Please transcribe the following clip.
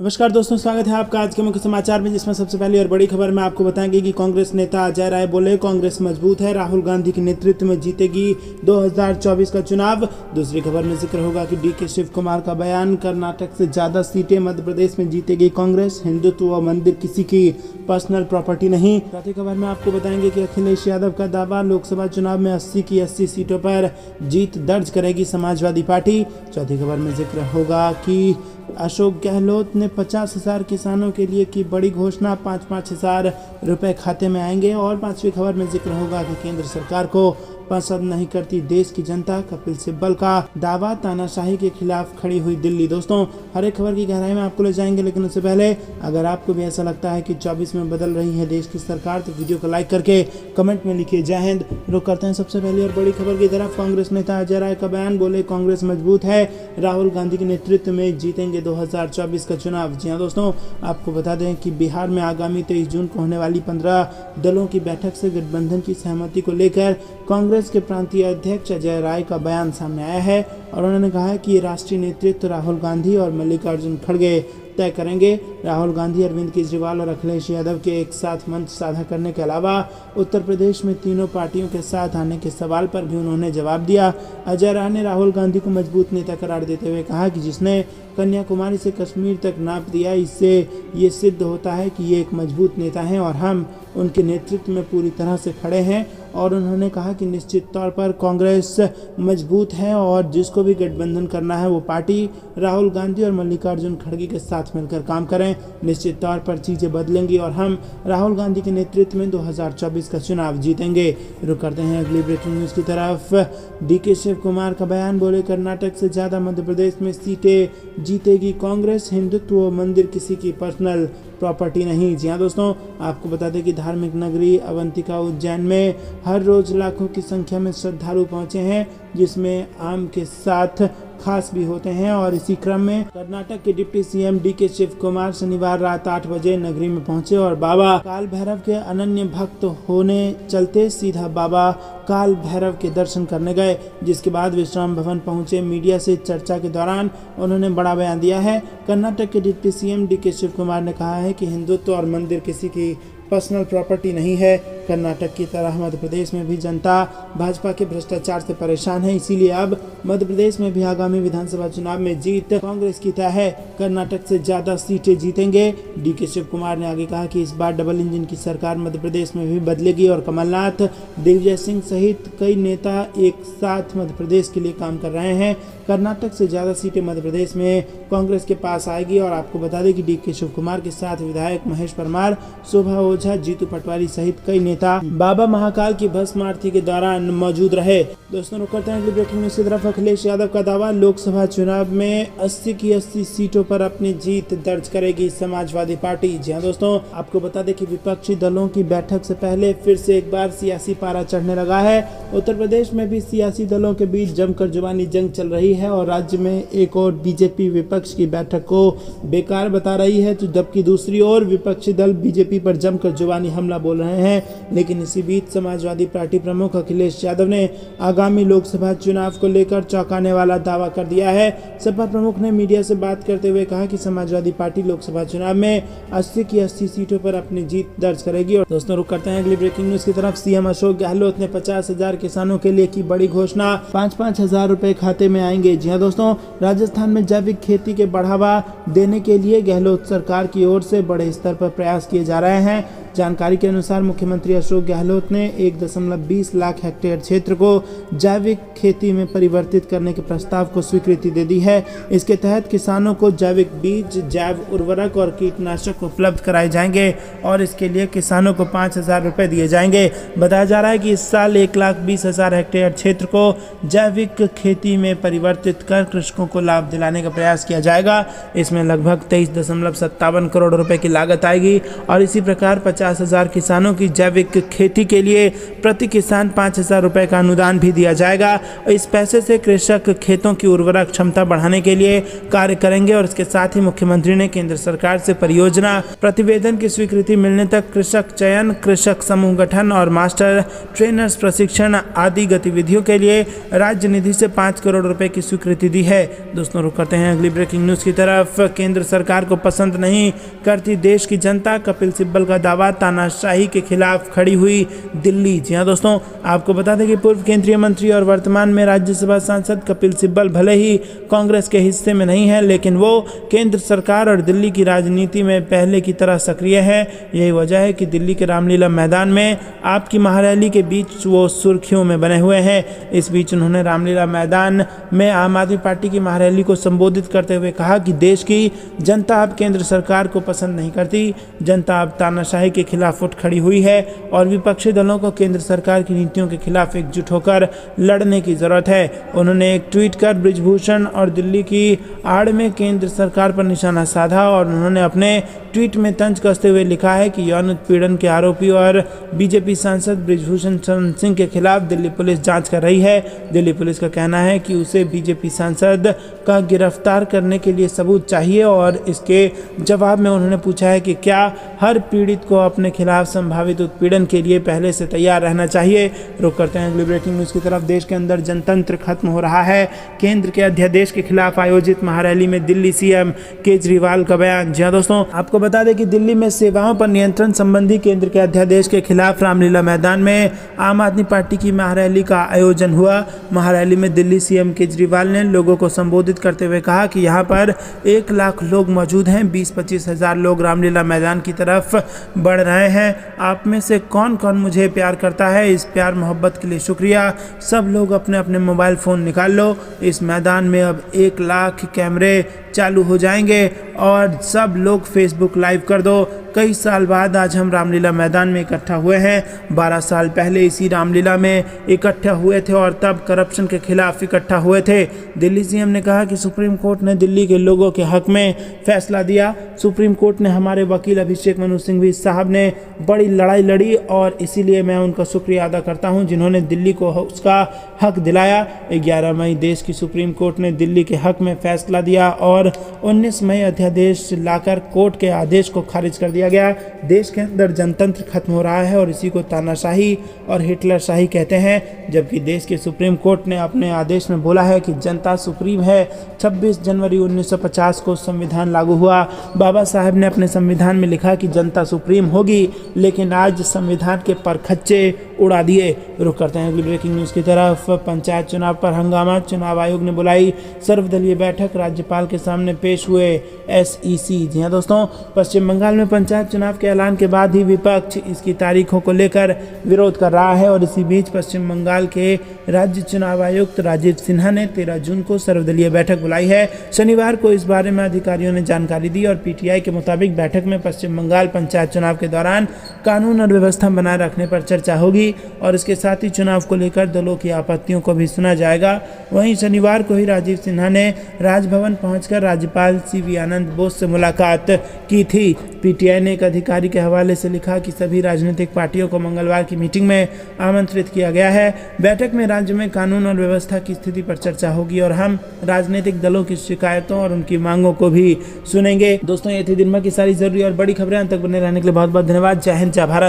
नमस्कार दोस्तों, स्वागत है आपका आज के मुख्य समाचार में, जिसमें सबसे पहली और बड़ी खबर में आपको बताएंगे कि कांग्रेस नेता अजय राय बोले कांग्रेस मजबूत है, राहुल गांधी के नेतृत्व में जीतेगी 2024 का चुनाव। दूसरी खबर में जिक्र होगा कि डीके शिव कुमार का बयान, कर्नाटक से ज्यादा सीटें मध्य प्रदेश में जीतेगी कांग्रेस, हिंदुत्व व मंदिर किसी की पर्सनल प्रॉपर्टी नहीं। चौथी खबर में आपको बताएंगे कि अखिलेश यादव का दावा, लोकसभा चुनाव में 80 की 80 सीटों पर जीत दर्ज करेगी समाजवादी पार्टी। चौथी खबर में जिक्र होगा कि अशोक गहलोत ने 50,000 किसानों के लिए की बड़ी घोषणा, 5-5 हजार रुपए खाते में आएंगे। और पांचवी खबर में जिक्र होगा कि केंद्र सरकार को पसंद नहीं करती देश की जनता, कपिल सिब्बल का दावा, तानाशाही के खिलाफ खड़ी हुई दिल्ली। दोस्तों, हर एक खबर की गहराई में आपको ले जाएंगे, लेकिन उससे पहले अगर आपको भी ऐसा लगता है कि 24 में बदल रही है देश की सरकार, तो वीडियो को लाइक करके कमेंट में लिखिए जय हिंद। रुक करते हैं सबसे पहली और बड़ी खबर की तरफ। कांग्रेस नेता अजय राय का बयान, बोले कांग्रेस मजबूत है, राहुल गांधी के नेतृत्व में जीतेंगे 2024 का चुनाव। जी हाँ दोस्तों, आपको बता दें कि बिहार में आगामी 23 जून को होने वाली 15 दलों की बैठक से गठबंधन की सहमति को लेकर कांग्रेस के प्रांतीय अध्यक्ष अजय राय का बयान सामने आया है और उन्होंने कहा है कि ये राष्ट्रीय नेतृत्व राहुल गांधी और मल्लिकार्जुन खड़गे तय करेंगे। राहुल गांधी अरविंद केजरीवाल और अखिलेश यादव के एक साथ मंच साझा करने के अलावा उत्तर प्रदेश में तीनों पार्टियों के साथ आने के सवाल पर भी उन्होंने जवाब दिया। अजय राय ने राहुल गांधी को मजबूत नेता करार देते हुए कहा कि जिसने कन्याकुमारी से कश्मीर तक नाप दिया, इससे ये सिद्ध होता है कि ये एक मजबूत नेता हैं और हम उनके नेतृत्व में पूरी तरह से खड़े हैं। और उन्होंने कहा कि निश्चित तौर पर कांग्रेस मजबूत है और जिसको भी गठबंधन करना है वो पार्टी राहुल गांधी और मल्लिकार्जुन खड़गे के साथ मिलकर काम करें। निश्चित तौर पर चीज़ें बदलेंगी और हम राहुल गांधी के नेतृत्व में 2024 का चुनाव जीतेंगे। रुक करते हैं अगली ब्रेकिंग न्यूज़ की तरफ। डीके शिव कुमार का बयान, बोले कर्नाटक से ज़्यादा मध्य प्रदेश में सीटें जीतेगी कांग्रेस, हिंदुत्व व मंदिर किसी की पर्सनल प्रॉपर्टी नहीं। जी हाँ दोस्तों, आपको बता दें कि धार्मिक नगरी अवंतिका उज्जैन में हर रोज लाखों की संख्या में श्रद्धालु पहुंचे हैं, जिसमें आम के साथ खास भी होते हैं। और इसी क्रम में कर्नाटक के deputy CM DK Shivakumar शनिवार रात 8 बजे नगरी में पहुंचे और बाबा काल भैरव के अनन्य भक्त होने चलते सीधा बाबा काल भैरव के दर्शन करने गए, जिसके बाद विश्राम भवन पहुंचे। मीडिया से चर्चा के दौरान उन्होंने बड़ा बयान दिया है। कर्नाटक के deputy CM DK Shivakumar ने कहा है कि हिंदुत्व और मंदिर किसी की पर्सनल प्रॉपर्टी नहीं है। कर्नाटक की तरह मध्य प्रदेश में भी जनता भाजपा के भ्रष्टाचार से परेशान है, इसीलिए अब मध्य प्रदेश में भी आगामी विधानसभा चुनाव में जीत कांग्रेस की तय है। कर्नाटक से ज्यादा सीटें जीतेंगे। डीके शिव कुमार ने आगे कहा कि इस बार डबल इंजन की सरकार मध्य प्रदेश में भी बदलेगी और कमलनाथ, दिग्विजय सिंह सहित कई नेता एक साथ मध्य प्रदेश के लिए काम कर रहे हैं। कर्नाटक से ज्यादा सीटें मध्य प्रदेश में कांग्रेस के पास आएगी। और आपको बता दें कि डीके शिव कुमार के साथ विधायक महेश परमार, शोभा ओझा, जीतू पटवारी सहित कई नेता बाबा महाकाल की भस्म आरती के दौरान मौजूद रहे। दोस्तों, रुक करते हैं अगली ब्रेकिंग न्यूज़ की तरफ। अखिलेश यादव का दावा, लोकसभा चुनाव में 80 की 80 सीटों पर अपनी जीत दर्ज करेगी समाजवादी पार्टी। जी हाँ दोस्तों, आपको बता दें कि विपक्षी दलों की बैठक से पहले फिर से एक बार सियासी पारा चढ़ने लगा है। उत्तर प्रदेश में भी सियासी दलों के बीच जमकर जुबानी जंग चल रही है और राज्य में एक और बीजेपी विपक्ष की बैठक को बेकार बता रही है, तो जबकि दूसरी ओर विपक्षी दल बीजेपी पर जमकर जुबानी हमला बोल रहे हैं। लेकिन इसी बीच समाजवादी पार्टी प्रमुख अखिलेश यादव ने आगामी लोकसभा चुनाव को लेकर चौंकाने वाला दावा कर दिया है। सपा प्रमुख ने मीडिया से बात करते हुए कहा कि समाजवादी पार्टी लोकसभा चुनाव में 80 की 80 सीटों पर अपनी जीत दर्ज करेगी। और दोस्तों, रुक करते हैं अगली ब्रेकिंग न्यूज की तरफ। सीएम अशोक गहलोत ने 50,000 किसानों के लिए की बड़ी घोषणा, 5-5 हजार रुपए खाते में आएंगे। जी हाँ दोस्तों, राजस्थान में जैविक खेती के बढ़ावा देने के लिए गहलोत सरकार की ओर से बड़े स्तर पर प्रयास किए जा रहे हैं। जानकारी के अनुसार मुख्यमंत्री अशोक गहलोत ने 1.20 लाख हेक्टेयर क्षेत्र को जैविक खेती में परिवर्तित करने के प्रस्ताव को स्वीकृति दे दी है। इसके तहत किसानों को जैविक बीज, जैव उर्वरक और कीटनाशक उपलब्ध कराए जाएंगे और इसके लिए किसानों को 5,000 रुपये दिए जाएंगे। बताया जा रहा है कि इस साल 1,20,000 हेक्टेयर क्षेत्र को जैविक खेती में परिवर्तित कर कृषकों को लाभ दिलाने का प्रयास किया जाएगा। इसमें लगभग 23.57 करोड़ रुपए की लागत आएगी और इसी प्रकार 50 50,000 किसानों की जैविक खेती के लिए प्रति किसान 5,000 रुपये का अनुदान भी दिया जाएगा। इस पैसे से कृषक खेतों की उर्वरक क्षमता बढ़ाने के लिए कार्य करेंगे और इसके साथ ही मुख्यमंत्री ने केंद्र सरकार से परियोजना प्रतिवेदन की स्वीकृति मिलने तक कृषक चयन, कृषक समूह गठन और मास्टर ट्रेनर्स प्रशिक्षण आदि गतिविधियों के लिए राज्य निधि से 5 करोड़ रुपए की स्वीकृति दी है। दोस्तों रुक करते हैं अगली ब्रेकिंग न्यूज की तरफ। केंद्र सरकार को पसंद नहीं करती देश की जनता, कपिल सिब्बल का दावा, तानाशाही के खिलाफ खड़ी हुई दिल्ली। जी हां दोस्तों, आपको बता दें कि पूर्व केंद्रीय मंत्री और वर्तमान में राज्यसभा सांसद कपिल सिब्बल भले ही कांग्रेस के हिस्से में नहीं है, लेकिन वो केंद्र सरकार और दिल्ली की राजनीति में पहले की तरह सक्रिय है। यही वजह है कि दिल्ली के रामलीला मैदान में आपकी महारैली के बीच वो सुर्खियों में बने हुए हैं। इस बीच उन्होंने रामलीला मैदान में आम आदमी पार्टी की महारैली को संबोधित करते हुए कहा कि देश की जनता अब केंद्र सरकार को पसंद नहीं करती, जनता अब तानाशाही के खिलाफ उठ खड़ी हुई है और विपक्षी दलों को केंद्र सरकार की नीतियों के खिलाफ एकजुट होकर लड़ने की जरूरत है। उन्होंने एक ट्वीट कर बृजभूषण और दिल्ली की आड़ में केंद्र सरकार पर निशाना साधा और उन्होंने अपने ट्वीट में तंज कसते हुए लिखा है कि यौन उत्पीड़न के आरोपी और बीजेपी सांसद बृजभूषण शरण सिंह के खिलाफ दिल्ली पुलिस जांच कर रही है। दिल्ली पुलिस का कहना है कि उसे बीजेपी सांसद का गिरफ्तार करने के लिए सबूत चाहिए और इसके जवाब में उन्होंने पूछा है कि क्या हर पीड़ित को अपने खिलाफ संभावित उत्पीड़न के लिए पहले से तैयार रहना चाहिए। रुक करते हैं अगली ब्रेकिंग न्यूज की तरफ। देश के अंदर जनतंत्र खत्म हो रहा है, केंद्र के अध्यादेश के खिलाफ आयोजित महारैली में दिल्ली सीएम केजरीवाल का बयान। जी हां दोस्तों, आपको बता दें कि दिल्ली में सेवाओं पर नियंत्रण संबंधी केंद्र के अध्यादेश के खिलाफ रामलीला मैदान में आम आदमी पार्टी की महारैली का आयोजन हुआ। महारैली में दिल्ली सीएम केजरीवाल ने लोगों को संबोधित करते हुए कहा कि यहां पर 1 लाख लोग मौजूद हैं, 20-25 हजार लोग रामलीला मैदान की तरफ बढ़ रहे हैं। आप में से कौन कौन मुझे प्यार करता है? इस प्यार मोहब्बत के लिए शुक्रिया। सब लोग अपने अपने मोबाइल फ़ोन निकाल लो। इस मैदान में अब 1 लाख कैमरे चालू हो जाएंगे और सब लोग फेसबुक लाइव कर दो। कई साल बाद आज हम रामलीला मैदान में इकट्ठा हुए हैं। 12 साल पहले इसी रामलीला में इकट्ठा हुए थे और तब करप्शन के खिलाफ इकट्ठा हुए थे। दिल्ली सीएम ने कहा कि सुप्रीम कोर्ट ने दिल्ली के लोगों के हक में फैसला दिया। सुप्रीम कोर्ट ने हमारे वकील अभिषेक मनु सिंघवी साहब ने बड़ी लड़ाई लड़ी और इसीलिए मैं उनका शुक्रिया अदा करता हूं जिन्होंने दिल्ली को उसका हक दिलाया। 11 मई देश की सुप्रीम कोर्ट ने दिल्ली के हक में फैसला दिया और 19 मई अध्यादेश लाकर कोर्ट के आदेश को खारिज कर दिया गया। देश के अंदर जनतंत्र खत्म हो रहा है और इसी को तानाशाही और हिटलरशाही कहते हैं, जबकि देश के सुप्रीम कोर्ट ने अपने आदेश में बोला है कि जनता सुप्रीम है। 26 जनवरी 1950 को संविधान लागू हुआ। बाबा साहब ने अपने संविधान में लिखा कि जनता सुप्रीम होगी, लेकिन आज संविधान के परखच्चे उड़ा दिए। रुक करते हैं अगली ब्रेकिंग न्यूज की तरफ। पंचायत चुनाव पर हंगामा, चुनाव आयोग ने बुलाई सर्वदलीय बैठक, राज्यपाल के सामने पेश हुए SEC। जी हां दोस्तों, पश्चिम बंगाल में पंचायत चुनाव के ऐलान के बाद ही विपक्ष इसकी तारीखों को लेकर विरोध कर रहा है और इसी बीच पश्चिम बंगाल के राज्य चुनाव आयुक्त राजीव सिन्हा ने 13 जून को सर्वदलीय बैठक बुलाई है। शनिवार को इस बारे में अधिकारियों ने जानकारी दी और PTI के मुताबिक बैठक में पश्चिम बंगाल पंचायत चुनाव के दौरान कानून और व्यवस्था बनाए रखने पर चर्चा होगी और इसके साथ ही चुनाव को लेकर दलों की आपत्तियों को भी सुना जाएगा। वहीं शनिवार को ही राजीव सिन्हा ने राजभवन पहुंचकर राज्यपाल CV आनंद बोस से मुलाकात की थी। PTI ने एक अधिकारी के हवाले से लिखा कि सभी राजनीतिक पार्टियों को मंगलवार की मीटिंग में आमंत्रित किया गया है। बैठक में राज्य में कानून और व्यवस्था की स्थिति पर चर्चा होगी और हम राजनीतिक दलों की शिकायतों और उनकी मांगों को भी सुनेंगे। दोस्तों, ये थी दिन भर की सारी जरूरी और बड़ी खबरें। अंत तक बने रहने के लिए बहुत बहुत धन्यवाद। जय हिंद, जय भारत।